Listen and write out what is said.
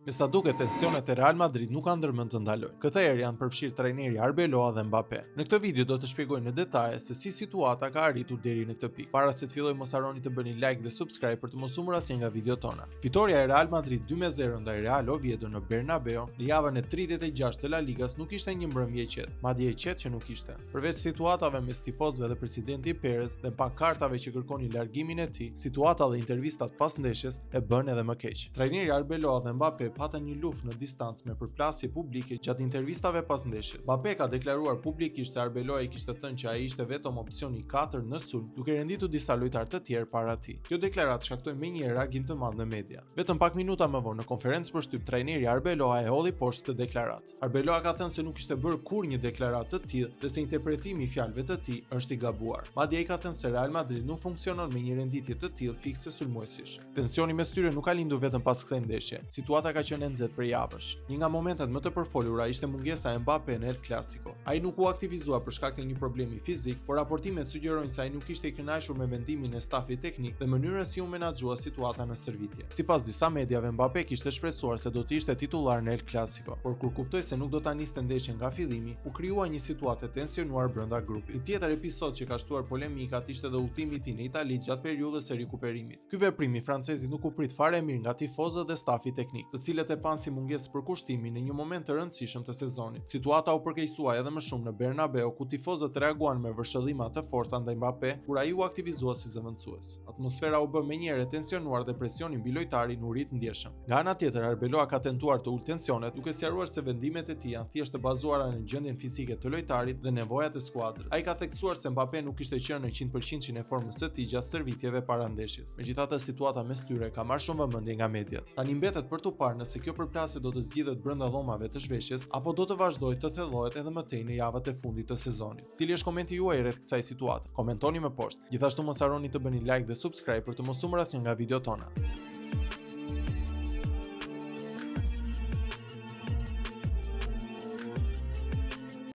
Me sa duket, tensionet e Real Madrid nuk kanë ndërmend të ndalojnë. Këtë herë janë përfshirë trajneri Arbeloa dhe Mbappé. Në këtë video do të shpjegoj në detaje se si situata ka arritur deri në këtë pikë. Para se të filloj, mos harroni të bëni like dhe subscribe për të mos humbur asnjë nga videot tona. Fitoria e Real Madrid 2-0 ndaj Real Oviedo në Bernabeu në javën e 36 të La Ligas nuk ishte një mbrëmje e qetë, madje e qetë që nuk ishte. Përveç situatave mes tifozëve dhe presidenti Perez dhe pankartave që kërkonin largimin e tij, situata dhe intervistat pas ndeshjes e bën edhe më keq. Trajneri Arbeloa dhe Mbappé patën një luftë në distancë me përplasje publike gjatë intervistave pas ndeshjes. Mbappé ka deklaruar publikisht se Arbeloa i kishte thënë që ai ishte vetëm opsioni 4 në sulm, duke renditur disa lojtarë të tjerë para tij. Kjo deklaratë shkaktoi menjëherë reagim të madh në media. Vetëm pak minuta më vonë në konferencë për shtyp, trajneri Arbeloa e hodhi poshtë këtë deklaratë. Arbeloa ka thënë se nuk kishte bërë kurrë një deklaratë të tillë dhe se interpretimi i fjalëve të tij është i gabuar. Madje ai ka thënë se Real Madrid nuk funksionon me një renditje të tillë fikse sulmuesish. Tensioni mes tyre nuk ka lindur vetëm pas kësaj ndeshje. Situata ka qenë e nxehtë për javësh. Një nga momentet më të përfolura ishte mungesa e Mbappé në El Clasico. Ai nuk u aktivizua për shkak të një problemi fizik, por raportimet sugjerojnë se ai nuk ishte i kënaqur me vendimin e stafit teknik dhe mënyrën si u menaxhua situata në stërvitje. Sipas disa mediave, Mbappé kishte shpresuar se do të ishte titullar në El Clasico, por kur kuptoi se nuk do ta niste ndeshjen nga fillimi, u krijua një situatë e tensionuar brenda grupit. Një tjetër episod që ka shtuar polemikat ishte edhe udhtimi i tij në Itali gjatë periudhës së rikuperimit. Ky veprim i francezit nuk u prit fare mirë nga tifozët dhe stafi teknik, të cilët e panë si mungesë përkushtimi në një moment të rëndësishëm të sezonit. Situata u përkeqësua edhe më shumë në Bernabeu, ku tifozët reaguan me vërshëllima të forta ndaj Mbappé kur ai u aktivizua si zëvendësues. Atmosfera u bë menjëherë e tensionuar dhe presioni mbi lojtarin u rit ndjeshëm. Nga ana tjetër, Arbeloa ka tentuar të ulë tensionet, duke sqaruar se vendimet e tij janë thjesht të bazuara në gjendjen fizike të lojtarit dhe nevojat e skuadrës. Ai ka theksuar se Mbappé nuk kishte qenë në 100% e formës së tij gjatë stërvitjeve para ndeshjes. Megjithatë, situata mes tyre ka marrë shumë vëmendje nga mediat. Tani mbetet për tu parë nëse kjo përplasje do të zgjidhet brenda dhomave të zhveshjes apo do të vazhdojë të thellohet edhe më tej në javët e fundit të sezonit. Cili është komenti juaj rreth kësaj situate? Komentoni më poshtë. Gjithashtu mos harroni të bëni like dhe subscribe për të mos humbur asnjë nga videot tona.